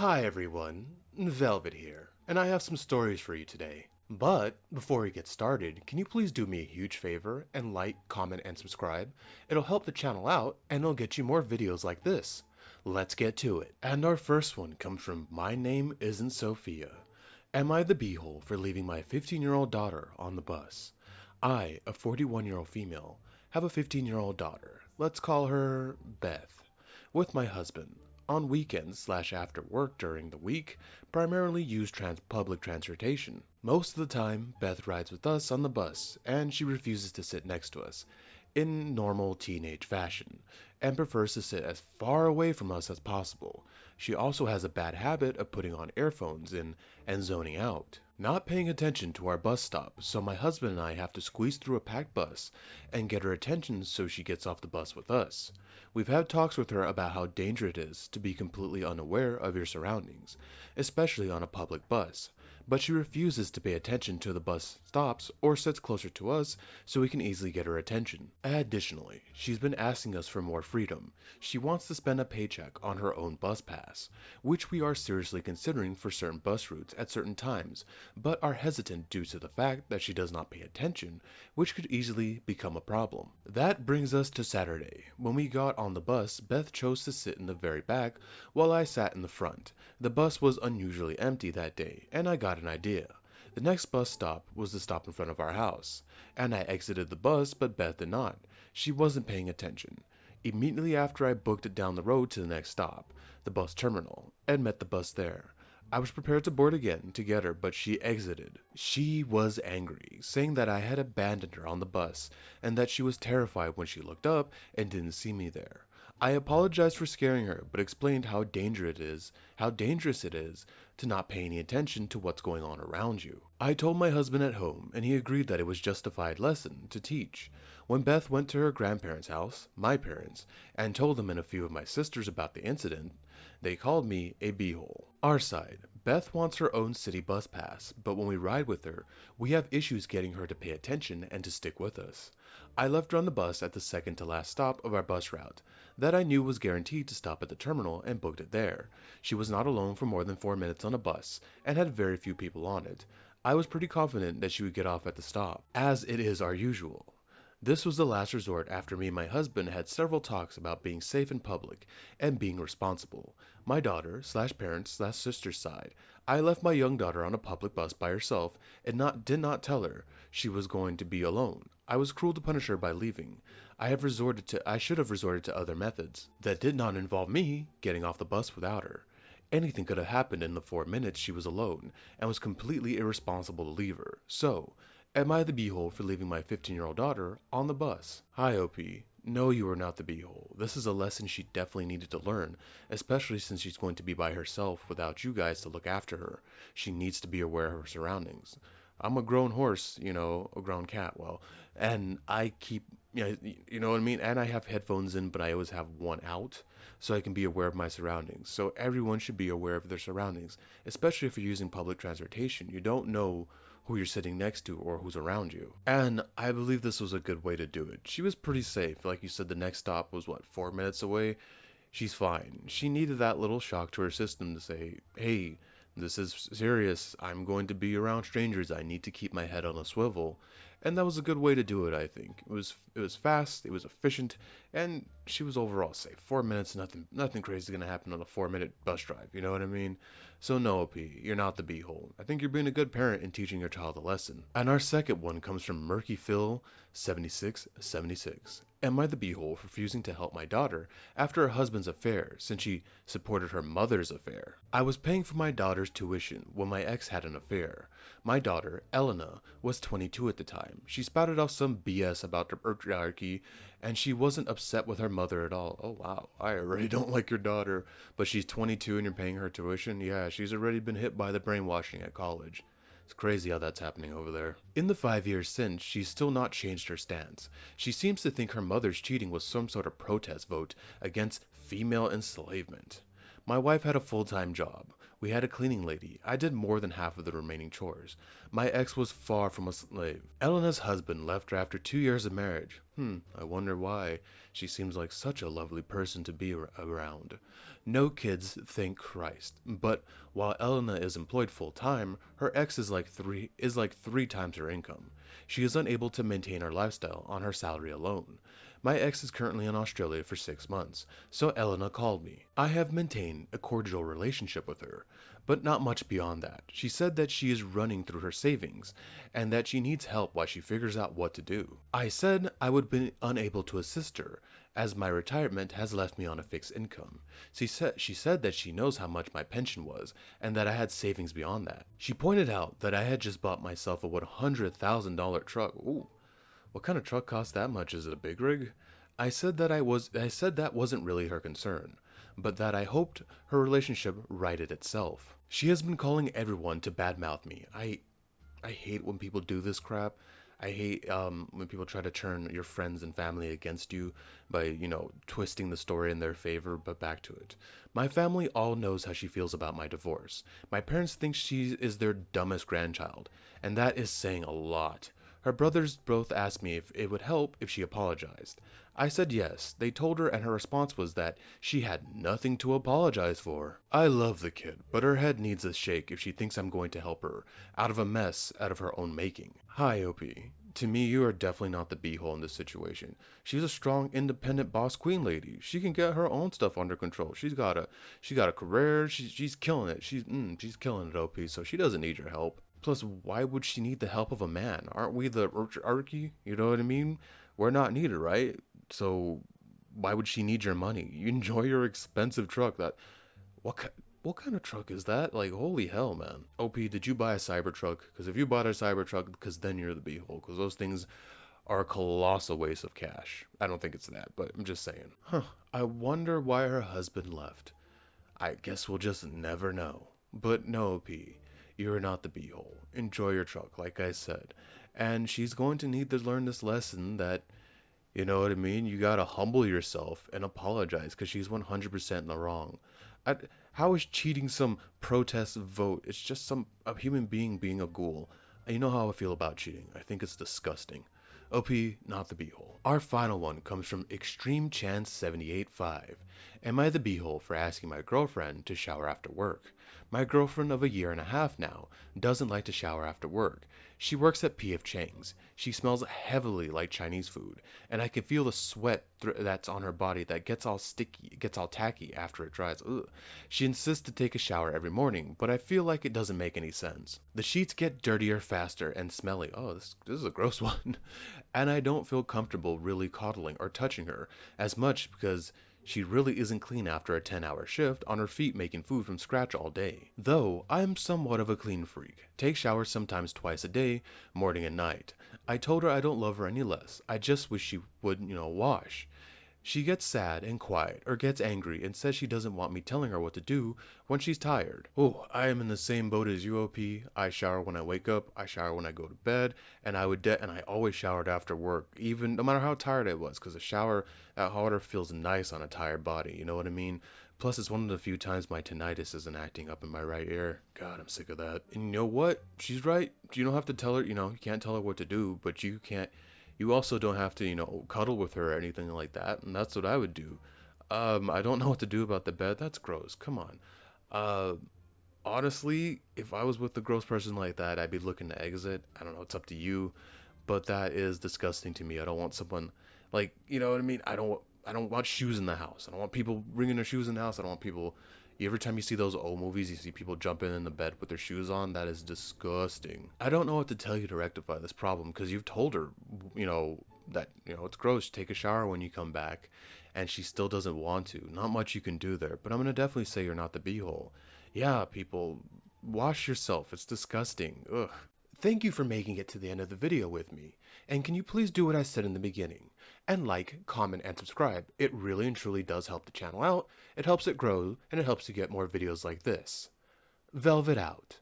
Hi everyone, Velvet here, and I have some stories for you today. But before we get started, can you please do me a huge favor and like, comment, and subscribe? It'll help the channel out and it'll get you more videos like this. Let's get to it. And our first one comes from My Name Isn't Sophia. Am I the beehole for leaving my 15-year-old daughter on the bus? I, a 41-year-old female, have a 15-year-old daughter. Let's call her Beth. With my husband. On weekends / after work during the week, primarily use public transportation. Most of the time, Beth rides with us on the bus, and she refuses to sit next to us, in normal teenage fashion, and prefers to sit as far away from us as possible. She also has a bad habit of putting on earphones and zoning out. Not paying attention to our bus stop, so my husband and I have to squeeze through a packed bus and get her attention so she gets off the bus with us. We've had talks with her about how dangerous it is to be completely unaware of your surroundings, especially on a public bus, but she refuses to pay attention to the bus stops or sits closer to us so we can easily get her attention. Additionally, she's been asking us for more freedom. She wants to spend a paycheck on her own bus pass, which we are seriously considering for certain bus routes at certain times, but are hesitant due to the fact that she does not pay attention, which could easily become a problem. That brings us to Saturday. When we got on the bus, Beth chose to sit in the very back while I sat in the front. The bus was unusually empty that day, and I got an idea. The next bus stop was the stop in front of our house, and I exited the bus, but Beth did not. She wasn't paying attention. Immediately after, I booked it down the road to the next stop, the bus terminal, and met the bus there. I was prepared to board again to get her, but she exited. She was angry, saying that I had abandoned her on the bus, and that she was terrified when she looked up and didn't see me there. I apologized for scaring her, but explained how dangerous it is to not pay any attention to what's going on around you. I told my husband at home, and he agreed that it was a justified lesson to teach. When Beth went to her grandparents' house, my parents, and told them and a few of my sisters about the incident, they called me a beehole. Our side, Beth wants her own city bus pass, but when we ride with her, we have issues getting her to pay attention and to stick with us. I left her on the bus at the second to last stop of our bus route, that I knew was guaranteed to stop at the terminal, and booked it there. She was not alone for more than 4 minutes on a bus, and had very few people on it. I was pretty confident that she would get off at the stop, as it is our usual. This was the last resort after me and my husband had several talks about being safe in public and being responsible. My daughter / parents / sister's side, I left my young daughter on a public bus by herself and did not tell her she was going to be alone. I was cruel to punish her by leaving. I should have resorted to other methods that did not involve me getting off the bus without her. Anything could have happened in the 4 minutes she was alone, and was completely irresponsible to leave her. So, am I the beehole for leaving my 15-year-old daughter on the bus? Hi, OP. No, you are not the beehole. This is a lesson she definitely needed to learn, especially since she's going to be by herself without you guys to look after her. She needs to be aware of her surroundings. I'm a grown horse, a grown cat, and I keep, you know what I mean? And I have headphones in, but I always have one out, so I can be aware of my surroundings. So everyone should be aware of their surroundings, especially if you're using public transportation. You don't know who you're sitting next to or who's around you. And I believe this was a good way to do it. She was pretty safe. Like you said, the next stop was 4 minutes away? She's fine. She needed that little shock to her system to say, hey, this is serious. I'm going to be around strangers. I need to keep my head on a swivel. And that was a good way to do it, I think. It was fast, it was efficient, and she was overall safe. 4 minutes, nothing crazy is going to happen on a 4-minute bus drive, you know what I mean? So no, OP, you're not the beehole. I think you're being a good parent in teaching your child a lesson. And our second one comes from Murky Phil 7676. Am I the beehole for refusing to help my daughter after her husband's affair, since she supported her mother's affair? I was paying for my daughter's tuition when my ex had an affair. My daughter, Elena, was 22 at the time. She spouted off some BS about the patriarchy, and she wasn't upset with her mother at all. Oh wow, I already don't like your daughter, but she's 22 and you're paying her tuition? Yeah, she's already been hit by the brainwashing at college. It's crazy how that's happening over there. In the 5 years since, she's still not changed her stance. She seems to think her mother's cheating was some sort of protest vote against female enslavement. My wife had a full-time job. We had a cleaning lady. I did more than half of the remaining chores. My ex was far from a slave. Elena's husband left her after 2 years of marriage. I wonder why. She seems like such a lovely person to be around. No kids, thank Christ. But while Elena is employed full time, her ex is like three times her income. She is unable to maintain her lifestyle on her salary alone. My ex is currently in Australia for 6 months, so Elena called me. I have maintained a cordial relationship with her, but not much beyond that. She said that she is running through her savings, and that she needs help while she figures out what to do. I said I would be unable to assist her, as my retirement has left me on a fixed income. She said that she knows how much my pension was, and that I had savings beyond that. She pointed out that I had just bought myself a $100,000 truck. Ooh. What kind of truck costs that much? Is it a big rig? I said that wasn't really her concern, but that I hoped her relationship righted itself. She has been calling everyone to badmouth me. I hate when people do this crap. I hate when people try to turn your friends and family against you by, twisting the story in their favor, but back to it. My family all knows how she feels about my divorce. My parents think she is their dumbest grandchild, and that is saying a lot. Her brothers both asked me if it would help if she apologized. I said yes. They told her, and her response was that she had nothing to apologize for. I love the kid, but her head needs a shake if she thinks I'm going to help her out of a mess out of her own making. Hi, OP. To me, you are definitely not the b-hole in this situation. She's a strong, independent boss queen lady. She can get her own stuff under control. She's got a career. She's killing it. She's killing it, OP. So she doesn't need your help. Plus, why would she need the help of a man? Aren't we the archy? You know what I mean? We're not needed, right? So why would she need your money? You enjoy your expensive truck. What kind of truck is that? Like, holy hell, man. OP, did you buy a Cybertruck? Because if you bought a Cybertruck, because then you're the b-hole. Because those things are a colossal waste of cash. I don't think it's that, but I'm just saying. I wonder why her husband left. I guess we'll just never know. But no, OP. You're not the b-hole. Enjoy your truck, like I said. And she's going to need to learn this lesson that, you know what I mean? You gotta humble yourself and apologize because she's 100% in the wrong. How is cheating some protest vote? It's just a human being a ghoul. And you know how I feel about cheating. I think it's disgusting. OP, not the b-hole. Our final one comes from Extreme Chance 785. Am I the b-hole for asking my girlfriend to shower after work? My girlfriend of a year and a half now doesn't like to shower after work. She works at P.F. Chang's. She smells heavily like Chinese food, and I can feel the sweat that's on her body that gets all sticky, gets all tacky after it dries. Ugh. She insists to take a shower every morning, but I feel like it doesn't make any sense. The sheets get dirtier faster and smelly. Oh, this is a gross one. And I don't feel comfortable really coddling or touching her as much because she really isn't clean after a 10-hour shift on her feet making food from scratch all day. Though, I'm somewhat of a clean freak. Take showers sometimes twice a day, morning and night. I told her I don't love her any less. I just wish she would, wash. She gets sad and quiet, or gets angry and says she doesn't want me telling her what to do when she's tired. Oh, I am in the same boat as you, OP. I shower when I wake up, I shower when I go to bed, and I always showered after work, even no matter how tired I was, because a shower at water feels nice on a tired body, you know what I mean? Plus, it's one of the few times my tinnitus isn't acting up in my right ear. God, I'm sick of that. And you know what? She's right. You don't have to tell her, you can't tell her what to do, but you also don't have to, cuddle with her or anything like that, and that's what I would do. I don't know what to do about the bed. That's gross. Come on. Honestly, if I was with a gross person like that, I'd be looking to exit. I don't know. It's up to you, but that is disgusting to me. I don't want someone like, you know what I mean? I don't want shoes in the house. I don't want people bringing their shoes in the house. I don't want people. Every time you see those old movies, you see people jumping in the bed with their shoes on. That is disgusting. I don't know what to tell you to rectify this problem because you've told her, that, it's gross. Take a shower when you come back. And she still doesn't want to. Not much you can do there. But I'm going to definitely say you're not the b-hole. Yeah, people, wash yourself. It's disgusting. Ugh. Thank you for making it to the end of the video with me. And can you please do what I said in the beginning? And like, comment, and subscribe. It really and truly does help the channel out. It helps it grow, and it helps to get more videos like this. Velvet out.